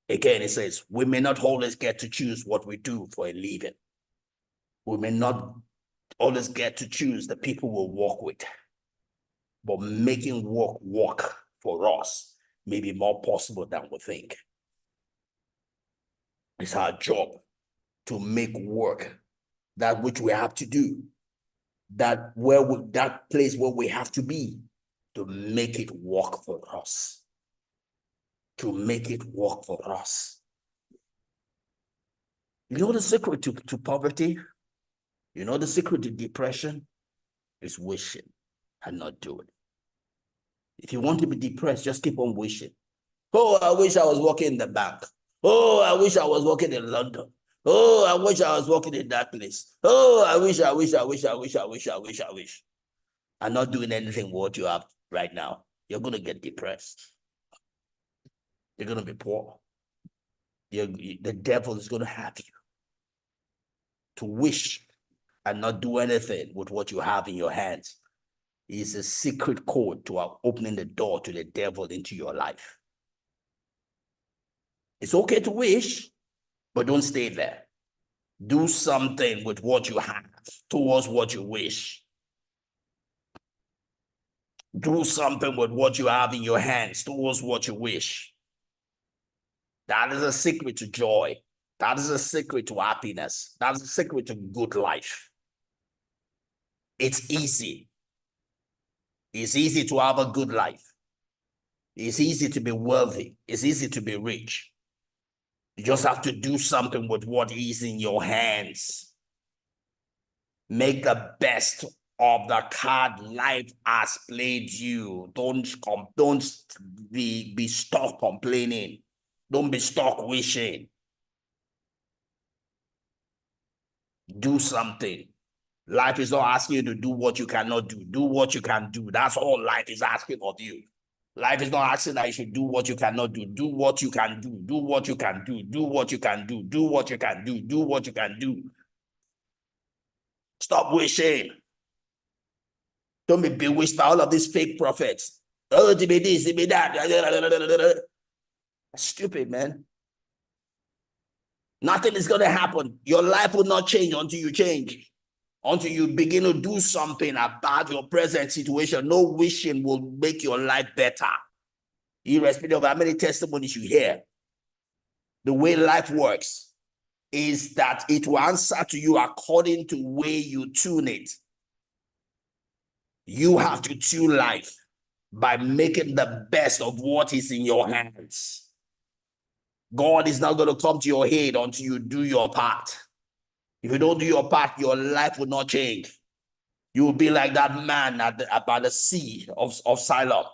Again, it says, we may not always get to choose what we do for a living. We may not always get to choose the people we'll work with. But making work for us may be more possible than we think. It's our job to make work that which we have to do, that place where we have to be, to make it work for us. To make it work for us. You know the secret to poverty? You know the secret to depression? Is wishing and not doing. If you want to be depressed, just keep on wishing. Oh, I wish I was working in the bank. Oh, I wish I was working in London. Oh, I wish I was working in that place. Oh, I wish. And not doing anything what you have right now. You're going to get depressed. You're going to be poor. The devil is going to have you to wish and not do anything with what you have in your hands. Is a secret code to opening the door to the devil into your life. It's okay to wish, but don't stay there. Do something with what you have towards what you wish. Do something with what you have in your hands towards what you wish. That is a secret to joy. That is a secret to happiness. That is a secret to good life. It's easy. It's easy to have a good life. It's easy to be wealthy. It's easy to be rich. You just have to do something with what is in your hands. Make the best of the card life has played you. Don't be stuck complaining. Don't be stuck wishing. Do something. Life is not asking you to do what you cannot do. Do what you can do. That's all life is asking of you. Life is not asking that you should do what you cannot do. Do what you can do. Do what you can do. Do what you can do. Do what you can do. Do what you can do. Stop wishing. Don't be bewitched by all of these fake prophets. Oh, to be this, to be that. Stupid, man. Nothing is going to happen. Your life will not change until you change. Until you begin to do something about your present situation. No wishing will make your life better. Irrespective of how many testimonies you hear. The way life works is that it will answer to you according to the way you tune it. You have to tune life by making the best of what is in your hands. God is not going to come to your aid until you do your part. If you don't do your part, your life will not change. You will be like that man by the sea of Siloam.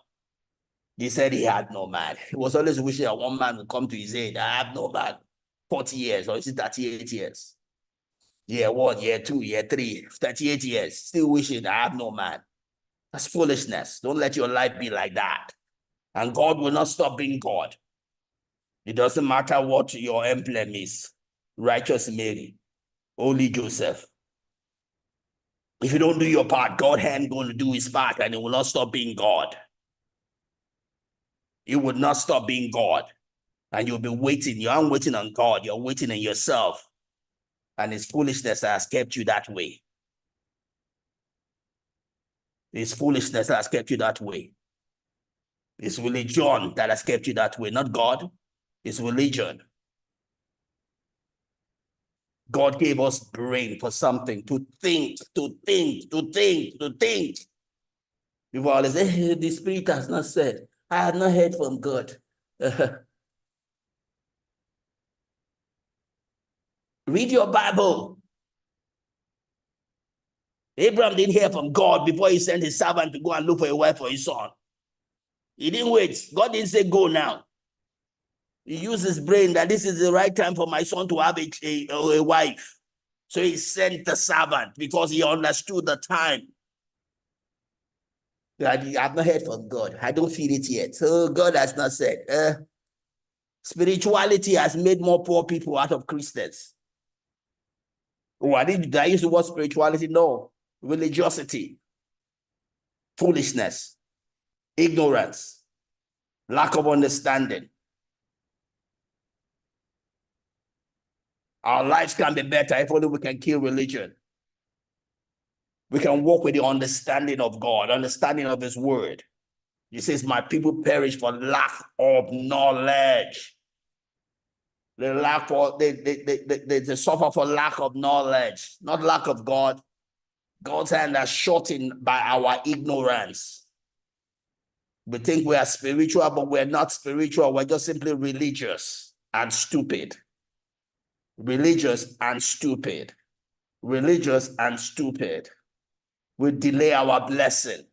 He said he had no man. He was always wishing that one man would come to his aid. I have no man. 40 years, or is it 38 years? Year 1, year 2, year 3, 38 years. Still wishing I have no man. That's foolishness. Don't let your life be like that. And God will not stop being God. It doesn't matter what your emblem is. Righteous Mary, Holy Joseph. If you don't do your part, God ain't going to do his part, and it will not stop being God. It would not stop being God. And you'll be waiting. You aren't waiting on God. You're waiting on yourself. And it's foolishness that has kept you that way. It's foolishness that has kept you that way. It's religion that has kept you that way, not God. It's religion. God gave us brain for something, to think. People always say, hey, the Spirit has not said. I have not heard from God. Read your Bible. Abraham didn't hear from God before he sent his servant to go and look for a wife for his son. He didn't wait. God didn't say, go now. He used his brain that this is the right time for my son to have a wife. So he sent the servant because he understood the time. I've not heard from God. I don't feel it yet. So God has not said. Spirituality has made more poor people out of Christians. Oh, did I use the word spirituality? No. Religiosity. Foolishness. Ignorance. Lack of understanding. Our lives can be better if only we can kill religion. We can walk with the understanding of God, understanding of his word. He says, my people perish for lack of knowledge. They suffer for lack of knowledge, not lack of God. God's hand is shortened by our ignorance. We think we are spiritual, but we're not spiritual. We're just simply religious and stupid. Religious and stupid. Religious and stupid. We delay our blessing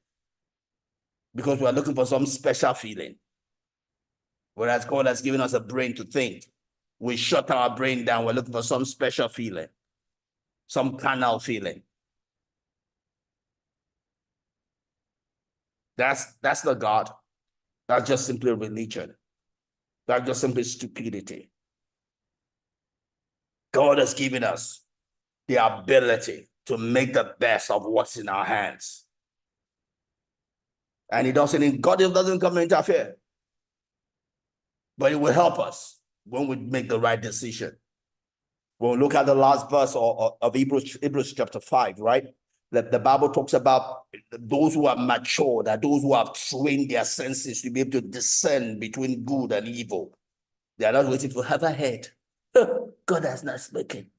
because we're looking for some special feeling. Whereas God has given us a brain to think. We shut our brain down. We're looking for some special feeling, some carnal feeling. That's not God. That's just simply religion. That's just simply stupidity. God has given us the ability to make the best of what's in our hands. And God doesn't come to interfere. But it will help us when we make the right decision. When we look at the last verse of Hebrews chapter 5, right? The Bible talks about those who are mature, that those who have trained their senses to be able to discern between good and evil. They are not waiting for have a head. God has not spoken.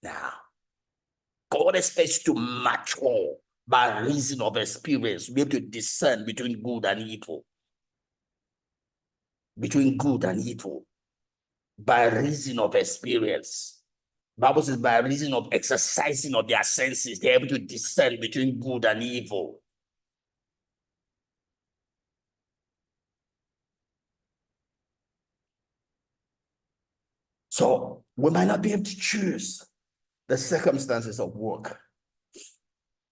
Now, God expects to mature by reason of experience, to be able to discern between good and evil. Between good and evil. By reason of experience. Bible says by reason of exercising of their senses, they're able to discern between good and evil. So we might not be able to choose the circumstances of work.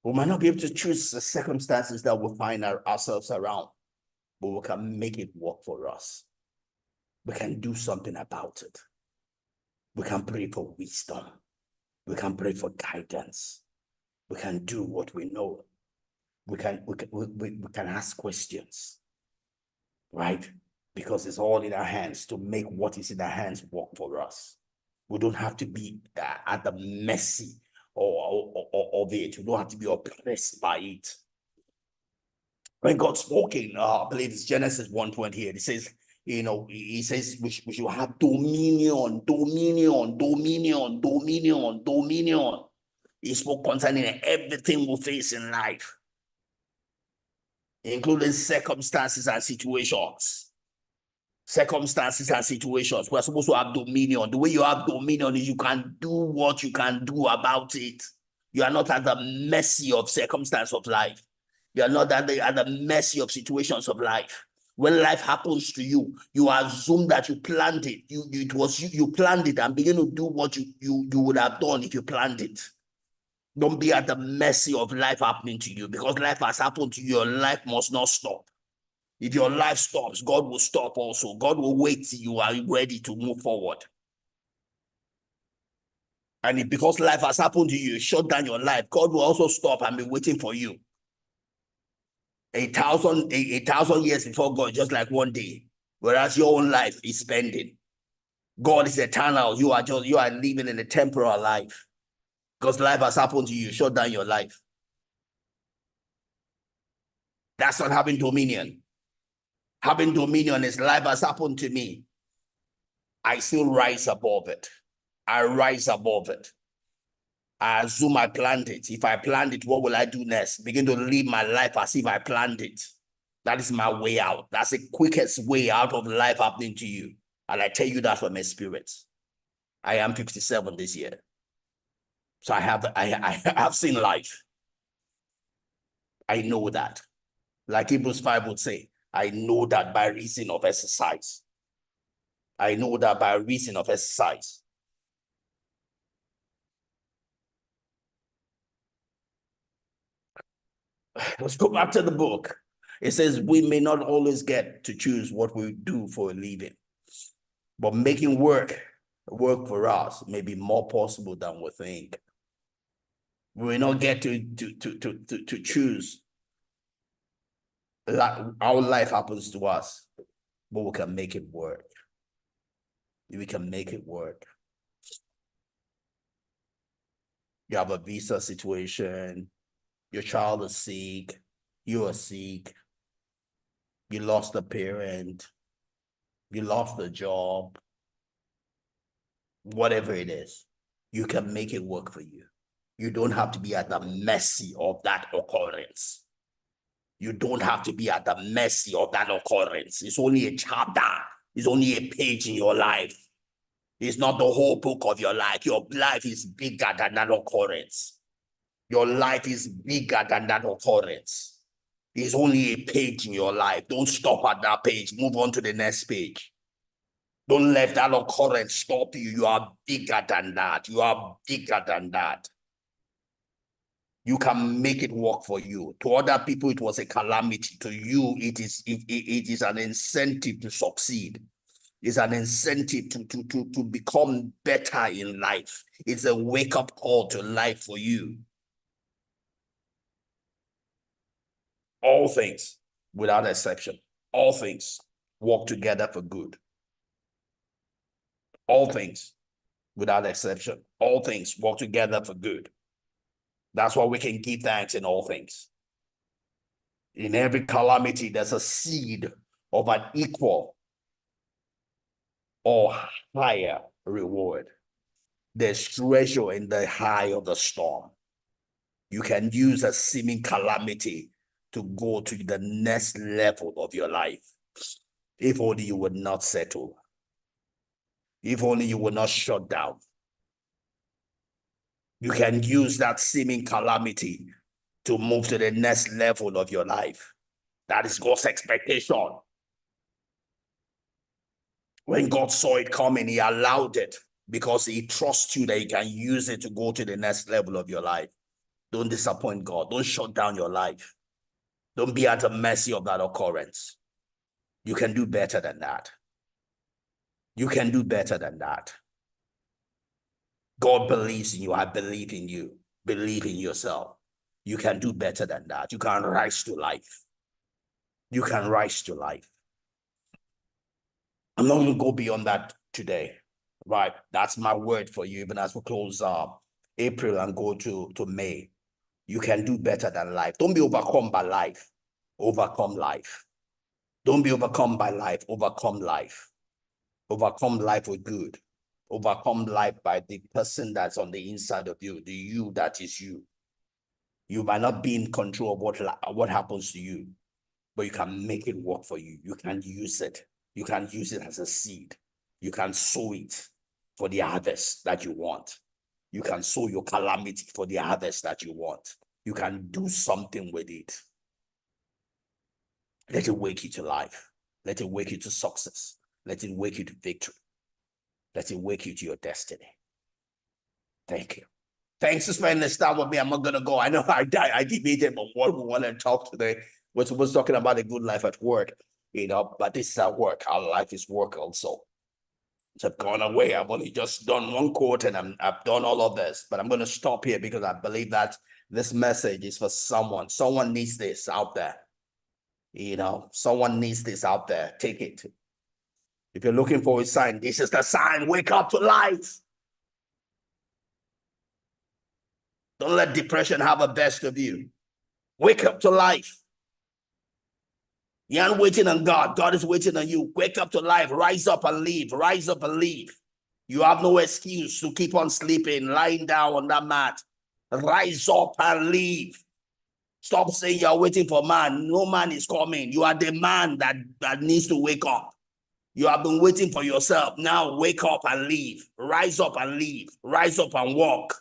We might not be able to choose the circumstances that we find ourselves around, but we can make it work for us. We can do something about it. We can pray for wisdom. We can pray for guidance. We can do what we know. We can ask questions, right? Because it's all in our hands to make what is in our hands work for us. We don't have to be at the mercy of it. We don't have to be oppressed by it. When God spoke in, I believe it's Genesis 1:28, it says, he says we should have dominion. He spoke concerning everything we face in life, including circumstances and situations. Circumstances and situations. We're supposed to have dominion. The way you have dominion is you can do what you can do about it. You are not at the mercy of circumstance of life. You are not at the mercy of situations of life. When life happens to you, you assume that you planned it. You planned it and begin to do what you would have done if you planned it. Don't be at the mercy of life happening to you, because life has happened to you. Your life must not stop. If your life stops, God will stop also. God will wait till you are ready to move forward. And if because life has happened to you, shut down your life, God will also stop and be waiting for you. 1,000 years before God, just like one day. Whereas your own life is spending. God is eternal. You are living in a temporal life. Because life has happened to you, shut down your life. That's not having dominion. Having dominion is life has happened to me. I still rise above it. I rise above it. I assume I planned it. If I planned it, what will I do next? Begin to live my life as if I planned it. That is my way out. That's the quickest way out of life happening to you. And I tell you that from experience. I am 57 this year. So I have seen life. I know that. Like Hebrews 5 would say, I know that by reason of exercise. I know that by reason of exercise. Let's go back to the book. It says we may not always get to choose what we do for a living, but making work for us may be more possible than we think. We may not get to choose how life happens to us, but we can make it work. We can make it work. You have a visa situation. Your child is sick. You are sick. You lost a parent. You lost a job. Whatever it is, you can make it work for you. You don't have to be at the mercy of that occurrence. You don't have to be at the mercy of that occurrence. It's only a chapter. It's only a page in your life. It's not the whole book of your life. Your life is bigger than that occurrence. Your life is bigger than that occurrence. It's only a page in your life. Don't stop at that page. Move on to the next page. Don't let that occurrence stop you. You are bigger than that. You are bigger than that. You can make it work for you. To other people, it was a calamity. To you, it is an incentive to succeed. It's an incentive to become better in life. It's a wake-up call to life for you. All things, without exception, all things work together for good. All things, without exception, all things work together for good. That's why we can give thanks in all things. In every calamity, there's a seed of an equal or higher reward. There's treasure in the high of the storm. You can use a seeming calamity to go to the next level of your life. If only you would not settle. If only you would not shut down. You can use that seeming calamity to move to the next level of your life. That is God's expectation. When God saw it coming, he allowed it because he trusts you that he can use it to go to the next level of your life. Don't disappoint God. Don't shut down your life. Don't be at the mercy of that occurrence. You can do better than that. You can do better than that. God believes in you. I believe in you. Believe in yourself. You can do better than that. You can rise to life. You can rise to life. I'm not going to go beyond that today, right? That's my word for you, even as we close April and go to May. You can do better than life. Don't be overcome by life. Overcome life. Don't be overcome by life. Overcome life. Overcome life with good. Overcome life by the person that's on the inside of you, the you that is you. You might not be in control of what happens to you, but you can make it work for you. You can use it. You can use it as a seed. You can sow it for the harvest that you want. You can sow your calamity for the harvest that you want. You can do something with it. Let it wake you to life. Let it wake you to success. Let it wake you to victory. Let it wake you to your destiny. Thank you. Thanks for spending this time with me. I'm not going to go. I know I debated on what we want to talk today. We're supposed to talking about a good life at work, but this is at work. Our life is work also. So I've gone away. I've only just done one quote and I've done all of this, but I'm going to stop here because I believe that this message is for someone. Someone needs this out there. Someone needs this out there. Take it. If you're looking for a sign, this is the sign. Wake up to life. Don't let depression have a best of you. Wake up to life. You aren't waiting on God. God is waiting on you. Wake up to life. Rise up and leave. Rise up and leave. You have no excuse to keep on sleeping, lying down on that mat. Rise up and leave. Stop saying you're waiting for man. No man is coming. You are the man that needs to wake up. You have been waiting for yourself. Now wake up and leave. Rise up and leave. Rise up and walk.